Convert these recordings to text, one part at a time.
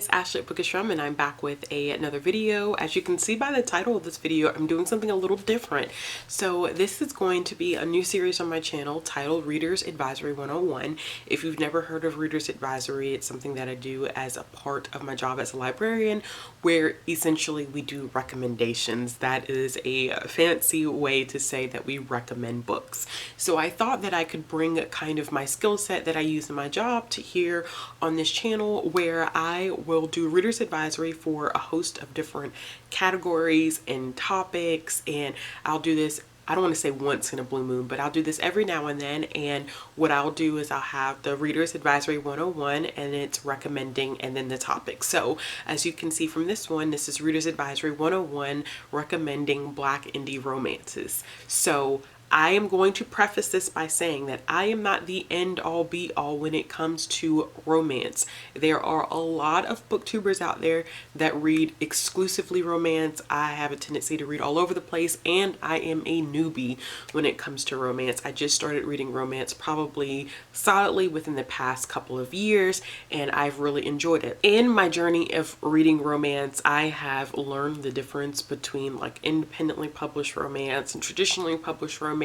it's Ashley Bookistrom, and I'm back with another video. As you can see by the title of this video, I'm doing something a little different. So this is going to be a new series on my channel titled Reader's Advisory 101. If you've never heard of Reader's Advisory, it's something that I do as a part of my job as a librarian, where essentially we do recommendations. That is a fancy way to say that we recommend books. So I thought that I could bring kind of my skill set that I use in my job to here on this channel, where I will do reader's advisory for a host of different categories and topics. And I'll do this, I don't want to say once in a blue moon, but I'll do this every now and then. And what I'll do is I'll have the Reader's Advisory 101 and it's recommending and then the topic. So as you can see from this one, this is Reader's Advisory 101 recommending Black indie romances. So I am going to preface this by saying that I am not the end all be all when it comes to romance. There are a lot of booktubers out there that read exclusively romance. I have a tendency to read all over the place, and I am a newbie when it comes to romance. I just started reading romance probably solidly within the past couple of years, and I've really enjoyed it. In my journey of reading romance, I have learned the difference between like independently published romance and traditionally published romance,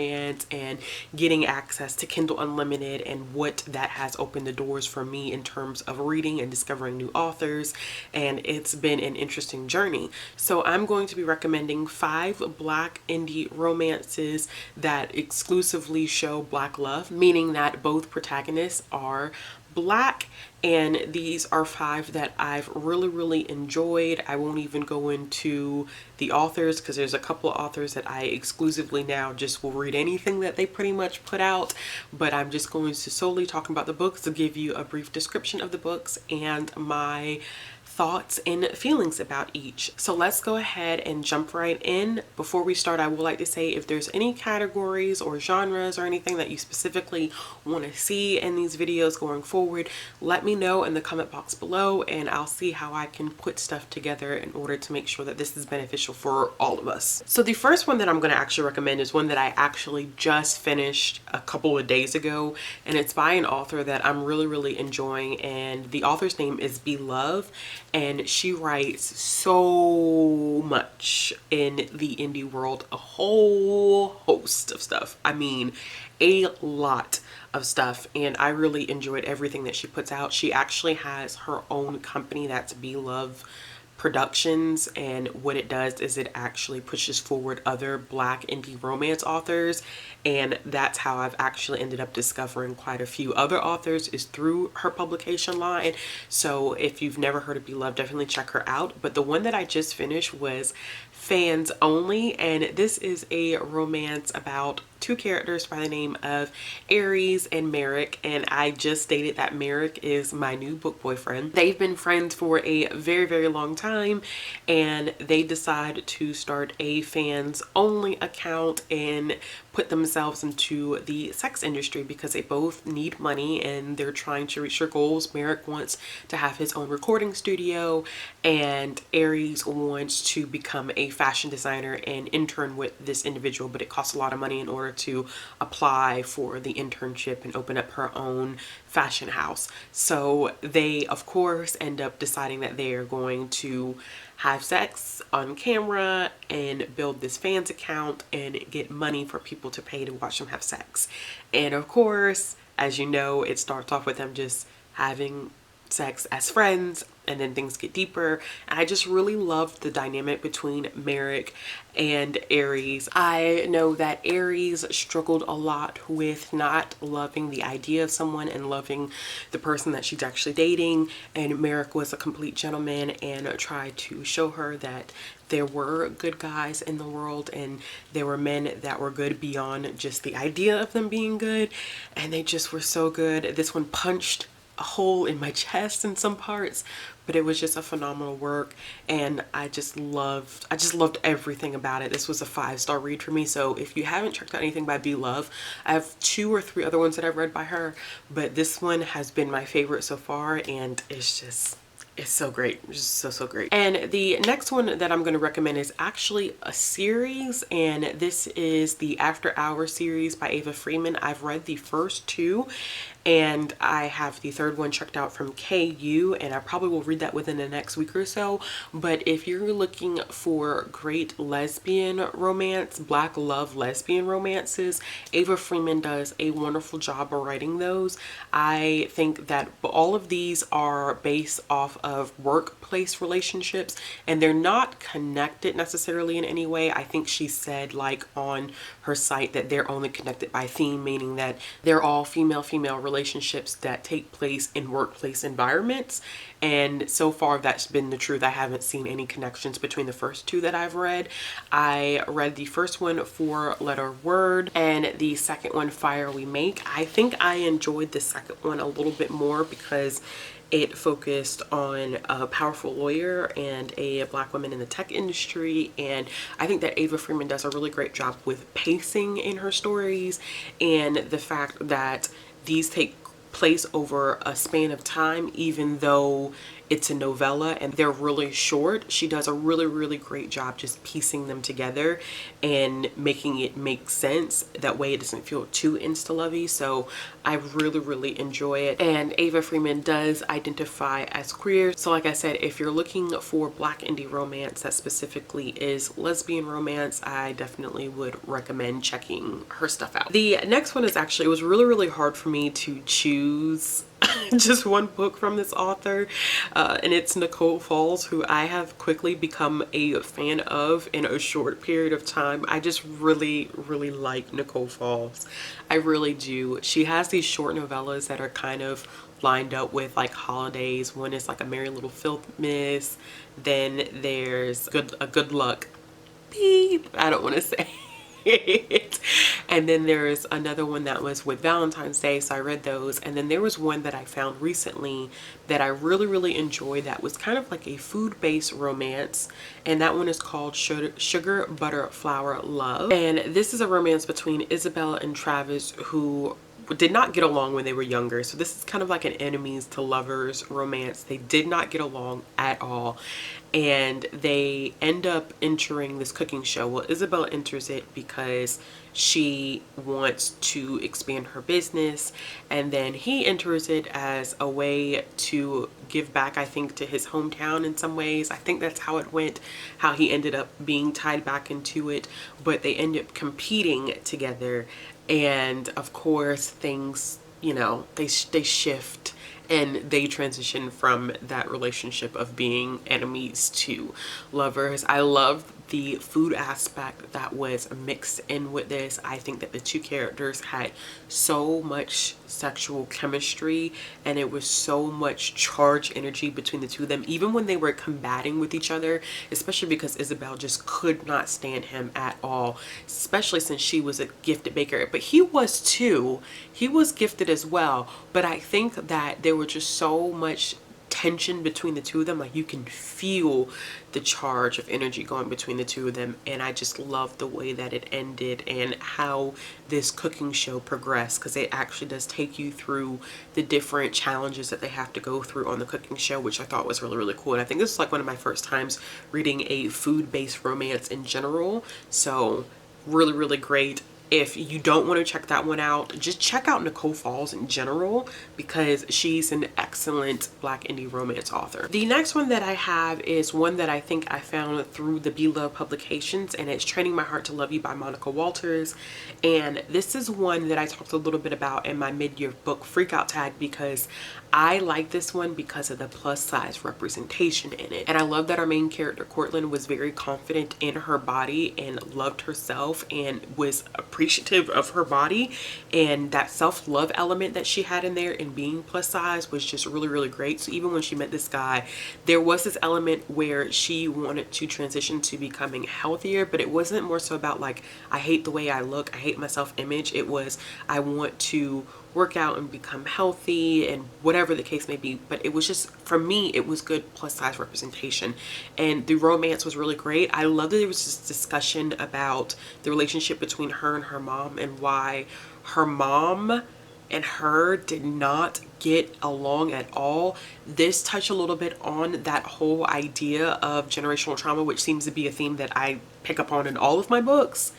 and getting access to Kindle Unlimited, and what that has opened the doors for me in terms of reading and discovering new authors. And it's been an interesting journey. So I'm going to be recommending 5 Black indie romances that exclusively show Black love, meaning that both protagonists are Black. And these are 5 that I've really enjoyed. I won't even go into the authors because there's a couple of authors that I exclusively now just will read anything that they pretty much put out. But I'm just going to solely talk about the books to give you a brief description of the books and my thoughts and feelings about each. So let's go ahead and jump right in. Before we start, I would like to say if there's any categories or genres or anything that you specifically want to see in these videos going forward, let me know in the comment box below, and I'll see how I can put stuff together in order to make sure that this is beneficial for all of us. So the first one that I'm going to actually recommend is one that I actually just finished a couple of days ago, and it's by an author that I'm really enjoying, and the author's name is Beloved. And she writes so much in the indie world, a whole host of stuff. I mean, a lot of stuff. And I really enjoyed everything that she puts out. She actually has her own company that's Beloved Productions, and what it does is it actually pushes forward other Black indie romance authors, and that's how I've actually ended up discovering quite a few other authors, is through her publication line. So if you've never heard of Beloved, definitely check her out. But the one that I just finished was Fans Only, and this is a romance about 2 characters by the name of Aries and Merrick, and I just stated that Merrick is my new book boyfriend. They've been friends for a very long time, and they decide to start a Fans Only account and put themselves into the sex industry because they both need money and they're trying to reach their goals. Merrick wants to have his own recording studio, and Aries wants to become a fashion designer and intern with this individual, but it costs a lot of money in order to apply for the internship and open up her own fashion house. So they of course end up deciding that they are going to have sex on camera and build this fans account and get money for people to pay to watch them have sex. And of course, as you know, it starts off with them just having sex as friends, and then things get deeper. And I just really loved the dynamic between Merrick and Aries. I know that Aries struggled a lot with not loving the idea of someone and loving the person that she's actually dating, and Merrick was a complete gentleman and tried to show her that there were good guys in the world and there were men that were good beyond just the idea of them being good, and they just were so good. This one punched a hole in my chest in some parts, but it was just a phenomenal work, and I just loved everything about it. This was a 5-star read for me. So if you haven't checked out anything by Beloved, I have 2 or 3 other ones that I've read by her, but this one has been my favorite so far, and it's just It's so great, just so great. And the next one that I'm going to recommend is actually a series, and this is the After Hours series by Ava Freeman. I've read the first two, and I have the third one checked out from KU, and I probably will read that within the next week or so. But if you're looking for great lesbian romance, Black love lesbian romances, Ava Freeman does a wonderful job of writing those. I think that all of these are based off of workplace relationships, and they're not connected necessarily in any way. I think she said like on her site that they're only connected by theme, meaning that they're all female-female relationships that take place in workplace environments. And so far that's been the truth. I haven't seen any connections between the first two that I've read. I read the first one, Four Letter Word, and the second one, Fire We Make. I think I enjoyed the second one a little bit more because it focused on a powerful lawyer and a Black woman in the tech industry, and I think that Ava Freeman does a really great job with pacing in her stories, and the fact that these take place over a span of time, even though it's a novella and they're really short. She does a really great job just piecing them together and making it make sense. That way it doesn't feel too insta-lovey. So I really enjoy it. And Ava Freeman does identify as queer. So like I said, if you're looking for Black indie romance that specifically is lesbian romance, I definitely would recommend checking her stuff out. The next one is actually, it was really hard for me to choose just one book from this author, and it's Nicole Falls, who I have quickly become a fan of in a short period of time. I just really like Nicole Falls. I really do. She has these short novellas that are kind of lined up with like holidays. One is like A Merry Little Filth Miss, then there's A Good Luck Beep, I don't want to say it. And then there's another one that was with Valentine's Day, so I read those. And then there was one that I found recently that I really enjoyed that was kind of like a food-based romance, and that one is called Sugar Butter Flour Love. And this is a romance between Isabella and Travis, who did not get along when they were younger. So this is kind of like an enemies to lovers romance. They did not get along at all, and they end up entering this cooking show. Well, Isabella enters it because she wants to expand her business, and then he enters it as a way to give back, I think, to his hometown in some ways. I think that's how it went, how he ended up being tied back into it. But they end up competing together, and of course things, you know, they shift and they transition from that relationship of being enemies to lovers. I love the food aspect that was mixed in with this. I think that the two characters had so much sexual chemistry, and it was so much charged energy between the two of them, even when they were combating with each other, especially because Isabel just could not stand him at all, especially since she was a gifted baker. But he was too. He was gifted as well. But I think that there was just so much tension between the two of them. Like, you can feel the charge of energy going between the two of them, and I just love the way that it ended and how this cooking show progressed, because it actually does take you through the different challenges that they have to go through on the cooking show, which I thought was really cool. And I think this is like one of my first times reading a food-based romance in general, so really great. If you don't want to check that one out, just check out Nicole Falls in general, because she's an excellent Black indie romance author. The next one that I have is one that I think I found through the Be Love publications, and it's Training My Heart to Love You by Monica Walters. And this is one that I talked a little bit about in my mid-year book Freakout tag, because I like this one because of the plus size representation in it. And I love that our main character, Courtland, was very confident in her body and loved herself and was appreciative of her body. And that self-love element that she had in there in being plus size was just really great. So even when she met this guy, there was this element where she wanted to transition to becoming healthier, but it wasn't more so about like, I hate the way I look, I hate my self-image. It was, I want to work out and become healthy and whatever the case may be. But it was just, for me, it was good plus size representation, and the romance was really great. I love that there was this discussion about the relationship between her and her mom, and why her mom and her did not get along at all. This touched a little bit on that whole idea of generational trauma, which seems to be a theme that I pick up on in all of my books.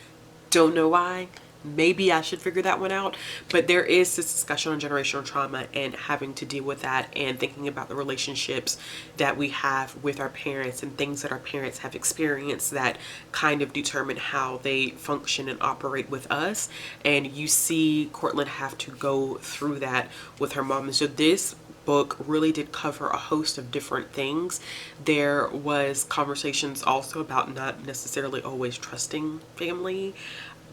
Don't know why. Maybe I should figure that one out. But there is this discussion on generational trauma and having to deal with that, and thinking about the relationships that we have with our parents and things that our parents have experienced that kind of determine how they function and operate with us. And you see Courtland have to go through that with her mom. And so this book really did cover a host of different things. There was conversations also about not necessarily always trusting family,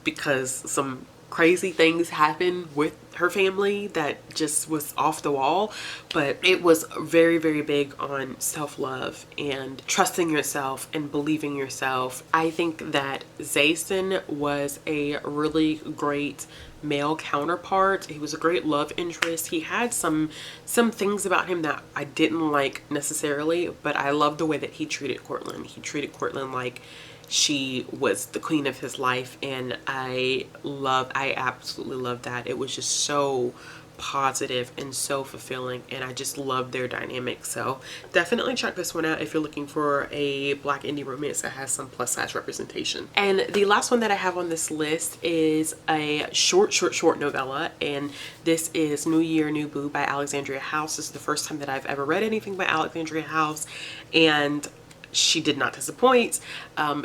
because some crazy things happened with her family that just was off the wall. But it was very, very big on self-love and trusting yourself and believing yourself. I think that Zason was a really great male counterpart. He was a great love interest. He had some things about him that I didn't like necessarily, but I loved the way that he treated Courtland. He treated Courtland like she was the queen of his life, and I absolutely love that. It was just so positive and so fulfilling, and I just love their dynamic. So definitely check this one out if you're looking for a Black indie romance that has some plus size representation. And the last one that I have on this list is a short novella, and this is New Year, New Boo by Alexandria House. This is the first time that I've ever read anything by Alexandria House, and she did not disappoint.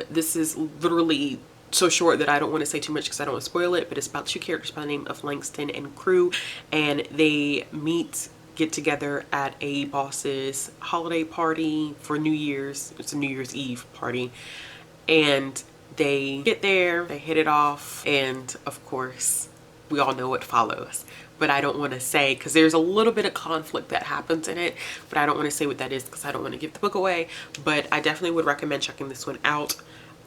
This is literally so short that I don't want to say too much because I don't want to spoil it, but it's about two characters by the name of Langston and Crew, and they get together at a boss's holiday party for New Year's. It's a New Year's Eve party, and they get there, they hit it off, and of course we all know what follows. But I don't want to say, because there's a little bit of conflict that happens in it, but I don't want to say what that is because I don't want to give the book away. But I definitely would recommend checking this one out.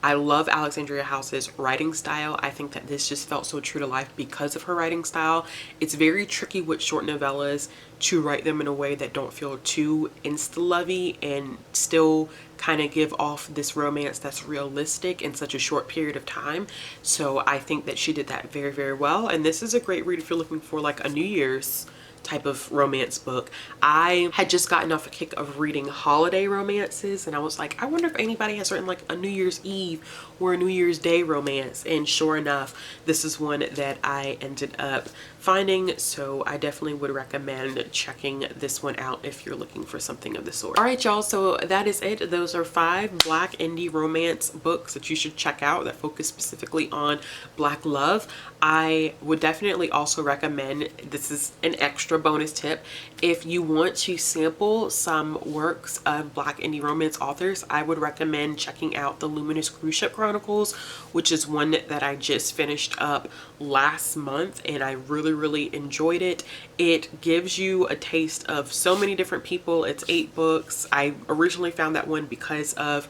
I love Alexandria House's writing style. I think that this just felt so true to life because of her writing style. It's very tricky with short novellas to write them in a way that don't feel too insta-lovey and still kind of give off this romance that's realistic in such a short period of time. So I think that she did that very, very well. And this is a great read if you're looking for like a New Year's type of romance book. I had just gotten off a kick of reading holiday romances, and I was like, I wonder if anybody has written like a New Year's Eve or a New Year's Day romance. And sure enough, this is one that I ended up finding, so I definitely would recommend checking this one out if you're looking for something of the sort. All right, y'all, so that is it. Those are 5 Black indie romance books that you should check out that focus specifically on Black love. I would definitely also recommend, this is an extra bonus tip, if you want to sample some works of Black indie romance authors, I would recommend checking out the Luminous Cruise Ship Chronicles, which is one that I just finished up last month, and I really enjoyed it. It gives you a taste of so many different people. It's 8 books. I originally found that one because of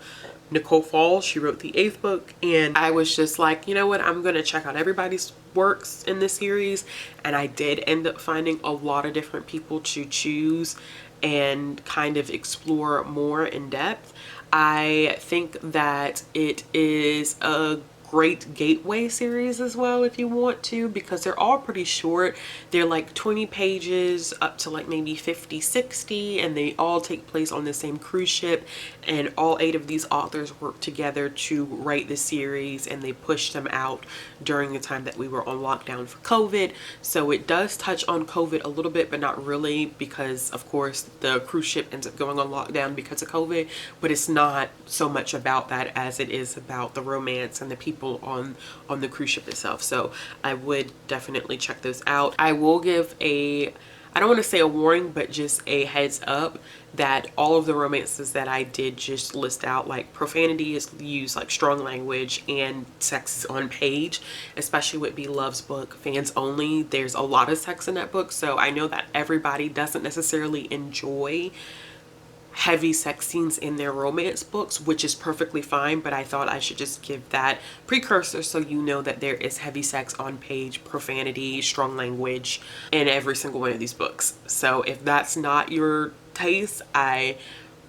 Nicole Falls. She wrote the 8th book, and I was just like, you know what, I'm gonna check out everybody's works in this series. And I did end up finding a lot of different people to choose and kind of explore more in depth. I think that it is a great gateway series as well if you want to, because they're all pretty short. They're like 20 pages up to like maybe 50-60, and they all take place on the same cruise ship, and all 8 of these authors work together to write the series, and they pushed them out during the time that we were on lockdown for COVID. So it does touch on COVID a little bit, but not really, because of course the cruise ship ends up going on lockdown because of COVID, but it's not so much about that as it is about the romance and the people on the cruise ship itself. So I would definitely check those out. I will give I don't want to say a warning, but just a heads up that all of the romances that I did just list out, like profanity is used, like strong language, and sex is on page, especially with Be Love's book, Fans Only. There's a lot of sex in that book, so I know that everybody doesn't necessarily enjoy heavy sex scenes in their romance books, which is perfectly fine, but I thought I should just give that precursor so you know that there is heavy sex on page, profanity, strong language in every single one of these books. So if that's not your taste, I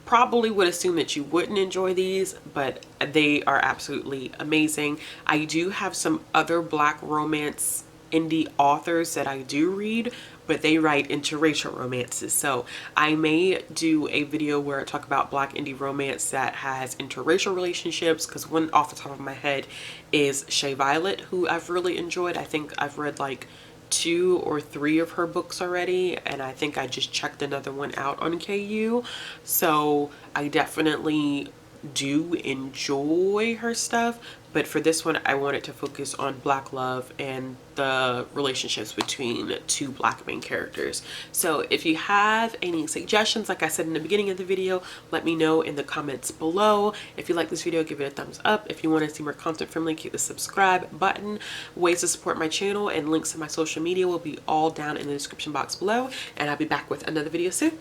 probably would assume that you wouldn't enjoy these, but they are absolutely amazing. I do have some other Black romance indie authors that I do read, but they write interracial romances. So I may do a video where I talk about Black indie romance that has interracial relationships, because one off the top of my head is Shea Violet, who I've really enjoyed. I think I've read like 2 or 3 of her books already, and I think I just checked another one out on KU. So I definitely do enjoy her stuff, but for this one I wanted to focus on Black love and the relationships between 2 Black main characters. So if you have any suggestions, like I said in the beginning of the video, let me know in the comments below. If you like this video, give it a thumbs up. If you want to see more content from me, hit the subscribe button. Ways to support my channel and links to my social media will be all down in the description box below, and I'll be back with another video soon.